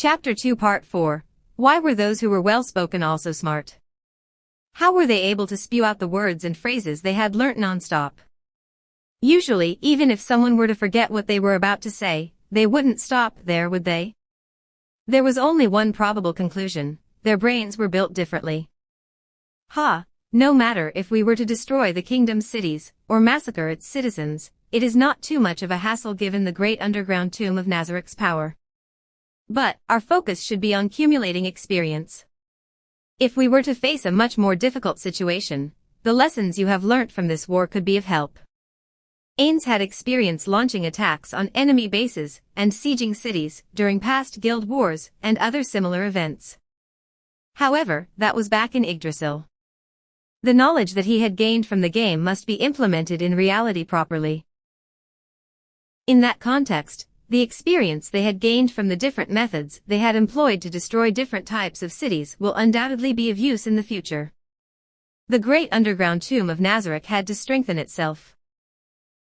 Chapter 2 Part 4. Why were those who were well-spoken also smart? How were they able to spew out the words and phrases they had learnt non-stop? Usually, even if someone were to forget what they were about to say, they wouldn't stop there, would they? There was only one probable conclusion: their brains were built differently. No matter if we were to destroy the kingdom's cities, or massacre its citizens, it is not too much of a hassle given the great underground tomb of Nazarik's power. But, our focus should be on accumulating experience. If we were to face a much more difficult situation, the lessons you have learnt from this war could be of help. Ains had experience launching attacks on enemy bases and sieging cities during past guild wars and other similar events. However, that was back in Yggdrasil. The knowledge that he had gained from the game must be implemented in reality properly. In that context, the experience they had gained from the different methods they had employed to destroy different types of cities will undoubtedly be of use in the future. The great underground tomb of Nazarik had to strengthen itself.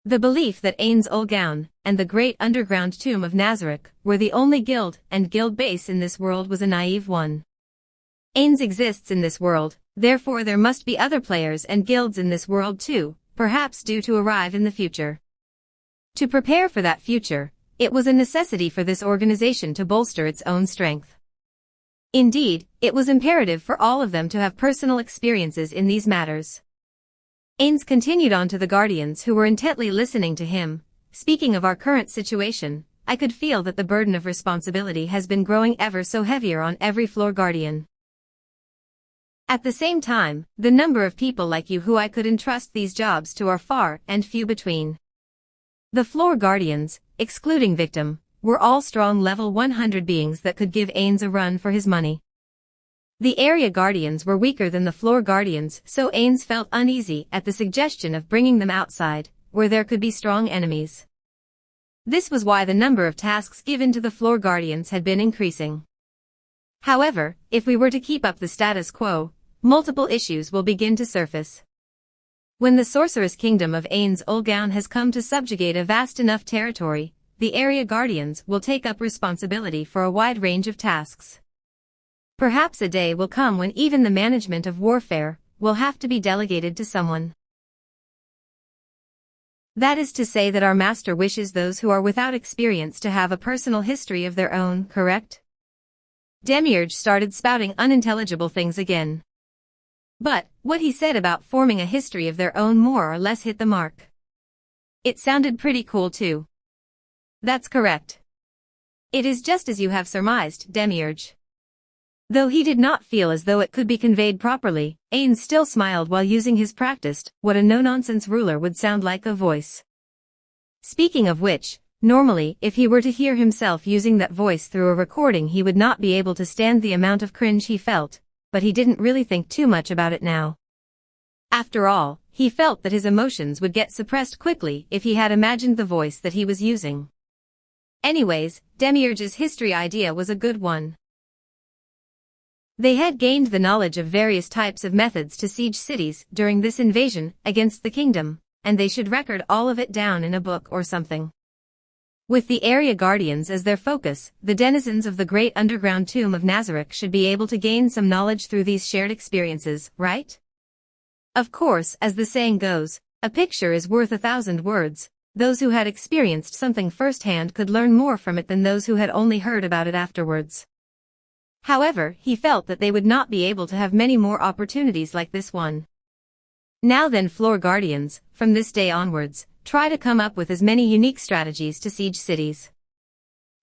The belief that Ains Ulgaun and the great underground tomb of Nazarik were the only guild and guild base in this world was a naive one. Ains exists in this world, therefore there must be other players and guilds in this world too, perhaps due to arrive in the future. To prepare for that future, it was a necessity for this organization to bolster its own strength. Indeed, it was imperative for all of them to have personal experiences in these matters. Ains continued on to the Guardians who were intently listening to him. Speaking of our current situation, I could feel that the burden of responsibility has been growing ever so heavier on every floor Guardian. At the same time, the number of people like you who I could entrust these jobs to are far and few between. The floor Guardians, excluding Victim, were all strong level 100 beings that could give Ains a run for his money. The area Guardians were weaker than the floor Guardians, so Ains felt uneasy at the suggestion of bringing them outside, where there could be strong enemies. This was why the number of tasks given to the floor Guardians had been increasing. However, if we were to keep up the status quo, multiple issues will begin to surface. When the sorceress kingdom of Ains Ulgaun has come to subjugate a vast enough territory, the area Guardians will take up responsibility for a wide range of tasks. Perhaps a day will come when even the management of warfare will have to be delegated to someone. That is to say that our master wishes those who are without experience to have a personal history of their own, correct? Demiurge started spouting unintelligible things again. But, what he said about forming a history of their own more or less hit the mark. It sounded pretty cool too. That's correct. It is just as you have surmised, Demiurge. Though he did not feel as though it could be conveyed properly, Ains still smiled while using his practiced, what a no-nonsense ruler would sound like, a voice. Speaking of which, normally, if he were to hear himself using that voice through a recording he would not be able to stand the amount of cringe he felt, but he didn't really think too much about it now. After all, he felt that his emotions would get suppressed quickly if he had imagined the voice that he was using. Anyways, Demiurge's history idea was a good one. They had gained the knowledge of various types of methods to siege cities during this invasion against the kingdom, and they should record all of it down in a book or something. With the area Guardians as their focus, the denizens of the great underground tomb of Nazarik should be able to gain some knowledge through these shared experiences, right? Of course, as the saying goes, a picture is worth 1,000 words. Those who had experienced something firsthand could learn more from it than those who had only heard about it afterwards. However, he felt that they would not be able to have many more opportunities like this one. Now then, floor Guardians, from this day onwards, try to come up with as many unique strategies to siege cities.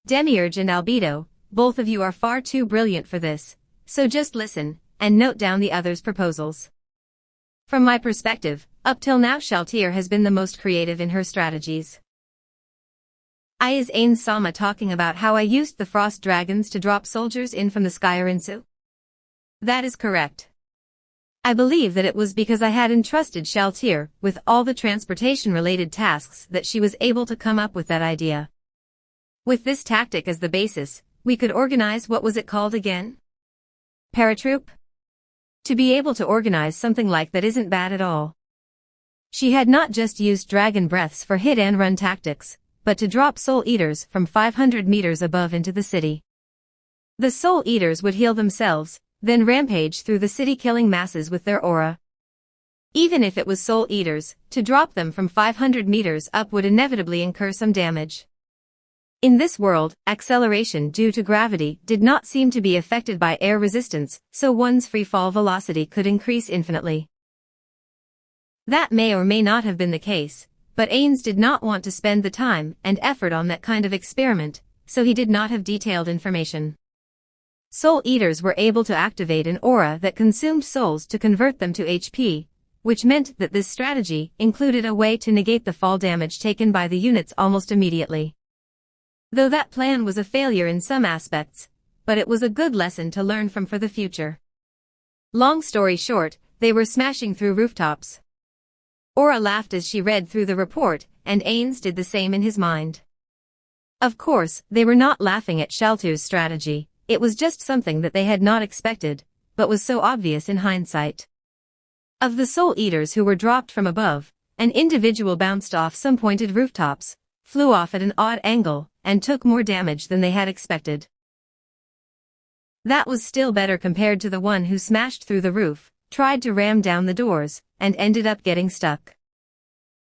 Demiurge and Albedo, both of you are far too brilliant for this, so just listen, and note down the others' proposals. From my perspective, up till now Shaltir has been the most creative in her strategies. Is Ains Sama talking about how I used the frost dragons to drop soldiers in from the sky Arinsu? That is correct. I believe that it was because I had entrusted Shaltir with all the transportation-related tasks that she was able to come up with that idea. With this tactic as the basis, we could organize, what was it called again? Paratroop? To be able to organize something like that isn't bad at all. She had not just used dragon breaths for hit-and-run tactics, but to drop soul eaters from 500 meters above into the city. The Soul Eaters would heal themselves, then rampage through the city killing masses with their aura. Even if it was Soul Eaters, to drop them from 500 meters up would inevitably incur some damage. In this world, acceleration due to gravity did not seem to be affected by air resistance, so one's free-fall velocity could increase infinitely. That may or may not have been the case, but Ains did not want to spend the time and effort on that kind of experiment, so he did not have detailed information. Soul Eaters were able to activate an aura that consumed souls to convert them to HP, which meant that this strategy included a way to negate the fall damage taken by the units almost immediately. Though that plan was a failure in some aspects, but it was a good lesson to learn from for the future. Long story short, they were smashing through rooftops. Aura laughed as she read through the report, and Ains did the same in his mind. Of course, they were not laughing at Shaltu's strategy, it was just something that they had not expected, but was so obvious in hindsight. Of the Soul Eaters who were dropped from above, an individual bounced off some pointed rooftops, flew off at an odd angle, and took more damage than they had expected. That was still better compared to the one who smashed through the roof, tried to ram down the doors, and ended up getting stuck.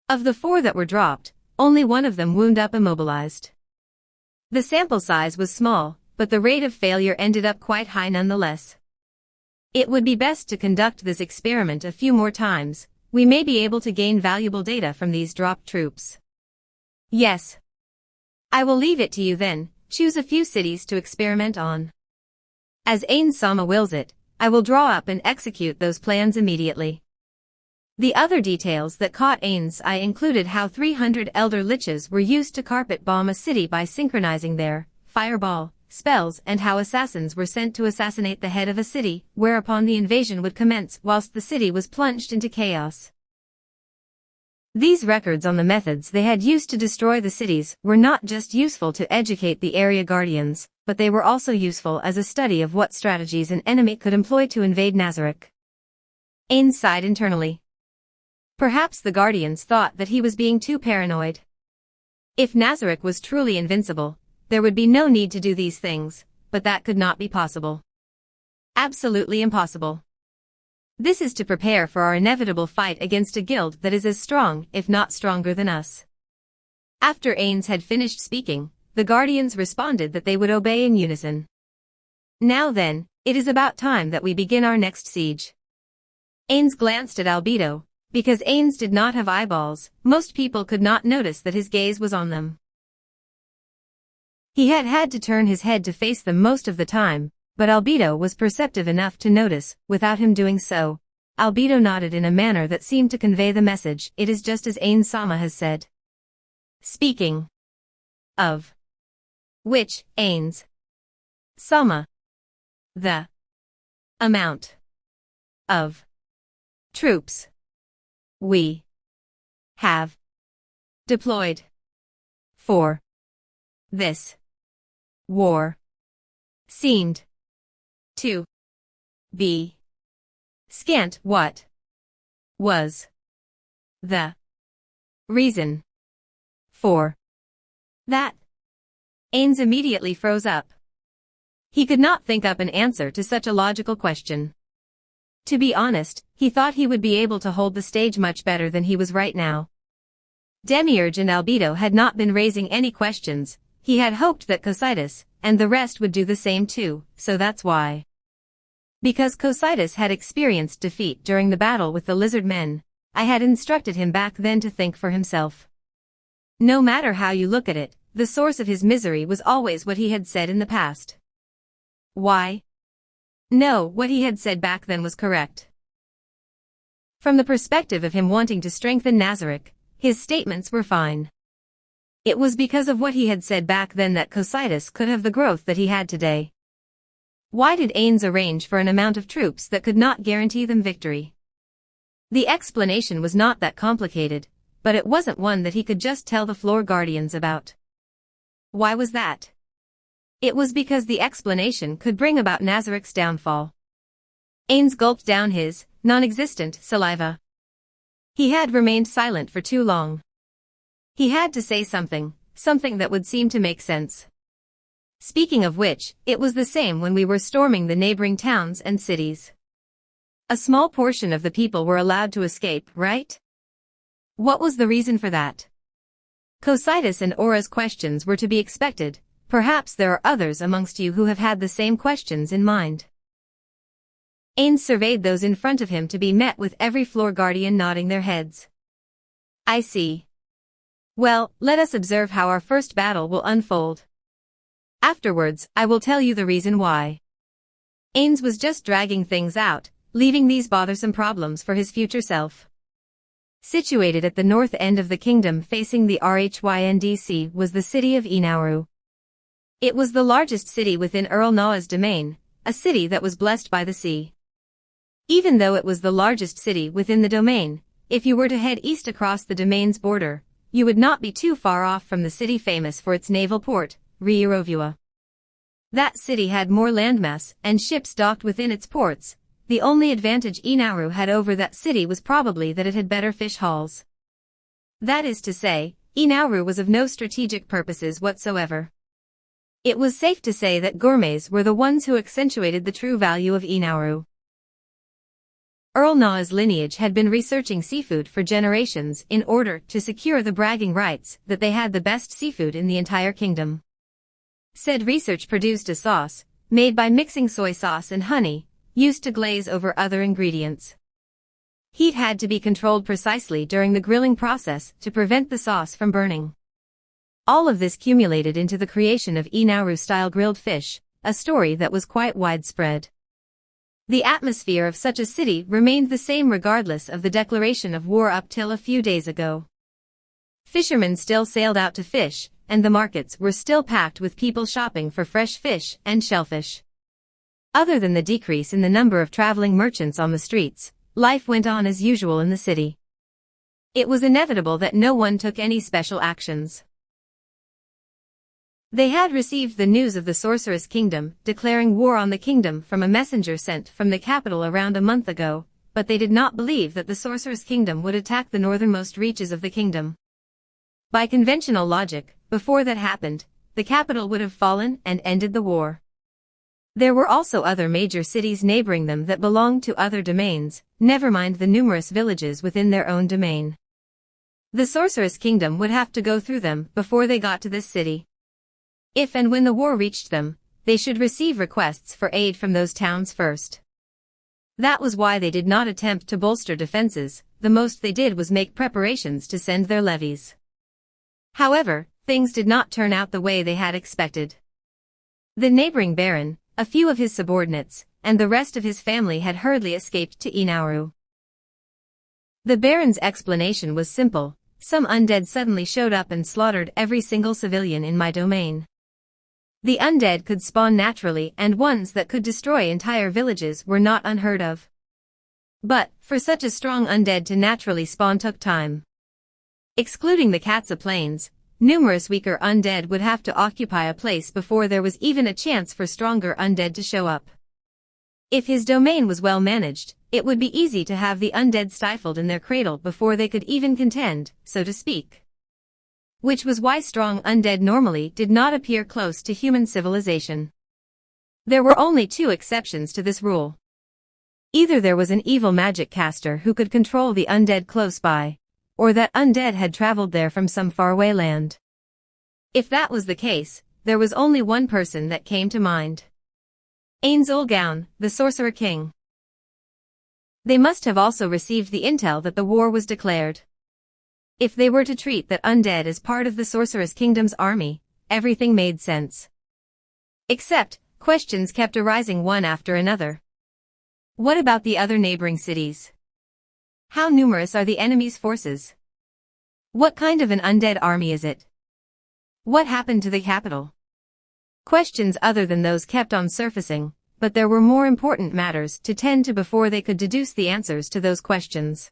Of the 4 that were dropped, only one of them wound up immobilized. The sample size was small, but the rate of failure ended up quite high nonetheless. It would be best to conduct this experiment a few more times, we may be able to gain valuable data from these dropped troops. Yes. I will leave it to you then, choose a few cities to experiment on. As Ains-sama wills it, I will draw up and execute those plans immediately. The other details that caught Ains' eye included how 300 Elder Liches were used to carpet bomb a city by synchronizing their fireball spells and how assassins were sent to assassinate the head of a city, whereupon the invasion would commence whilst the city was plunged into chaos. These records on the methods they had used to destroy the cities were not just useful to educate the area guardians, but they were also useful as a study of what strategies an enemy could employ to invade Nazarick. Ains sighed internally. Perhaps the guardians thought that he was being too paranoid. If Nazarick was truly invincible, there would be no need to do these things, but that could not be possible. Absolutely impossible. This is to prepare for our inevitable fight against a guild that is as strong, if not stronger than us. After Ains had finished speaking, the guardians responded that they would obey in unison. Now then, it is about time that we begin our next siege. Ains glanced at Albedo. Because Ains did not have eyeballs, most people could not notice that his gaze was on them. He had had to turn his head to face them most of the time, but Albedo was perceptive enough to notice, without him doing so. Albedo nodded in a manner that seemed to convey the message, it is just as Ains-sama has said. Speaking of which, Ains-sama, the amount of troops we have deployed for this war seemed to be scant. What was the reason for that? Ains immediately froze up. He could not think up an answer to such a logical question. To be honest, he thought he would be able to hold the stage much better than he was right now. Demiurge and Albedo had not been raising any questions. He had hoped that Cocytus and the rest would do the same too, so that's why. Because Cocytus had experienced defeat during the battle with the lizard men, I had instructed him back then to think for himself. No matter how you look at it, the source of his misery was always what he had said in the past. Why? No, what he had said back then was correct. From the perspective of him wanting to strengthen Nazarick, his statements were fine. It was because of what he had said back then that Cocytus could have the growth that he had today. Why did Ains arrange for an amount of troops that could not guarantee them victory? The explanation was not that complicated, but it wasn't one that he could just tell the floor guardians about. Why was that? It was because the explanation could bring about Nazarick's downfall. Ains gulped down his non-existent saliva. He had remained silent for too long. He had to say something, something that would seem to make sense. Speaking of which, it was the same when we were storming the neighboring towns and cities. A small portion of the people were allowed to escape, right? What was the reason for that? Cositus and Aura's questions were to be expected. Perhaps there are others amongst you who have had the same questions in mind. Ains surveyed those in front of him to be met with every floor guardian nodding their heads. I see. Well, let us observe how our first battle will unfold. Afterwards, I will tell you the reason why. Ains was just dragging things out, leaving these bothersome problems for his future self. Situated at the north end of the kingdom facing the Rhyndc was the city of Inauru. It was the largest city within Earl Na's domain, a city that was blessed by the sea. Even though it was the largest city within the domain, if you were to head east across the domain's border, you would not be too far off from the city famous for its naval port, Ryirovua. That city had more landmass and ships docked within its ports. The only advantage Inauru had over that city was probably that it had better fish hauls. That is to say, Inauru was of no strategic purposes whatsoever. It was safe to say that gourmets were the ones who accentuated the true value of Inauru. Earl Na's lineage had been researching seafood for generations in order to secure the bragging rights that they had the best seafood in the entire kingdom. Said research produced a sauce, made by mixing soy sauce and honey, used to glaze over other ingredients. Heat had to be controlled precisely during the grilling process to prevent the sauce from burning. All of this cumulated into the creation of Inauru-style grilled fish, a story that was quite widespread. The atmosphere of such a city remained the same regardless of the declaration of war up till a few days ago. Fishermen still sailed out to fish, and the markets were still packed with people shopping for fresh fish and shellfish. Other than the decrease in the number of traveling merchants on the streets, life went on as usual in the city. It was inevitable that no one took any special actions. They had received the news of the Sorceress Kingdom declaring war on the kingdom from a messenger sent from the capital around a month ago, but they did not believe that the Sorceress Kingdom would attack the northernmost reaches of the kingdom. By conventional logic, before that happened, the capital would have fallen and ended the war. There were also other major cities neighboring them that belonged to other domains, never mind the numerous villages within their own domain. The Sorceress Kingdom would have to go through them before they got to this city. If and when the war reached them, they should receive requests for aid from those towns first. That was why they did not attempt to bolster defenses. The most they did was make preparations to send their levies. However, things did not turn out the way they had expected. The neighboring baron, a few of his subordinates, and the rest of his family had hurriedly escaped to Inauru. The baron's explanation was simple: some undead suddenly showed up and slaughtered every single civilian in my domain. The undead could spawn naturally, and ones that could destroy entire villages were not unheard of. But, for such a strong undead to naturally spawn took time. Excluding the Katsa Plains, numerous weaker undead would have to occupy a place before there was even a chance for stronger undead to show up. If his domain was well managed, it would be easy to have the undead stifled in their cradle before they could even contend, so to speak. Which was why strong undead normally did not appear close to human civilization. There were only two exceptions to this rule. Either there was an evil magic caster who could control the undead close by, or that undead had traveled there from some faraway land. If that was the case, there was only one person that came to mind. Ains Ulgaun, the Sorcerer King. They must have also received the intel that the war was declared. If they were to treat that undead as part of the Sorceress Kingdom's army, everything made sense. Except, questions kept arising one after another. What about the other neighboring cities? How numerous are the enemy's forces? What kind of an undead army is it? What happened to the capital? Questions other than those kept on surfacing, but there were more important matters to tend to before they could deduce the answers to those questions.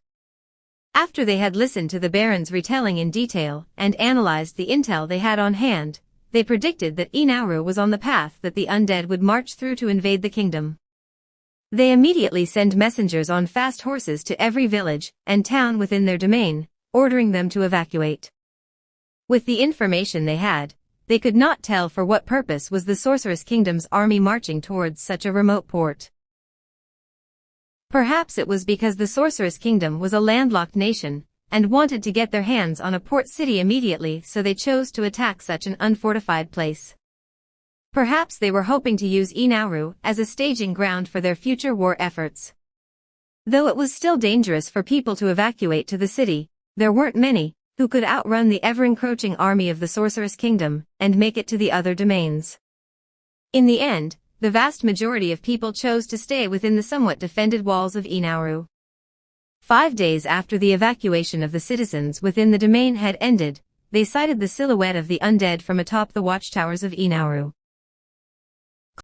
After they had listened to the Baron's retelling in detail and analyzed the intel they had on hand, they predicted that Inauru was on the path that the undead would march through to invade the kingdom. They immediately send messengers on fast horses to every village and town within their domain, ordering them to evacuate. With the information they had, they could not tell for what purpose was the Sorceress Kingdom's army marching towards such a remote port. Perhaps it was because the Sorceress Kingdom was a landlocked nation, and wanted to get their hands on a port city immediately, so they chose to attack such an unfortified place. Perhaps they were hoping to use Inauru as a staging ground for their future war efforts. Though it was still dangerous for people to evacuate to the city, there weren't many who could outrun the ever-encroaching army of the Sorceress Kingdom and make it to the other domains. In the end, the vast majority of people chose to stay within the somewhat defended walls of Inauru. 5 days after the evacuation of the citizens within the domain had ended, they sighted the silhouette of the undead from atop the watchtowers of Inauru.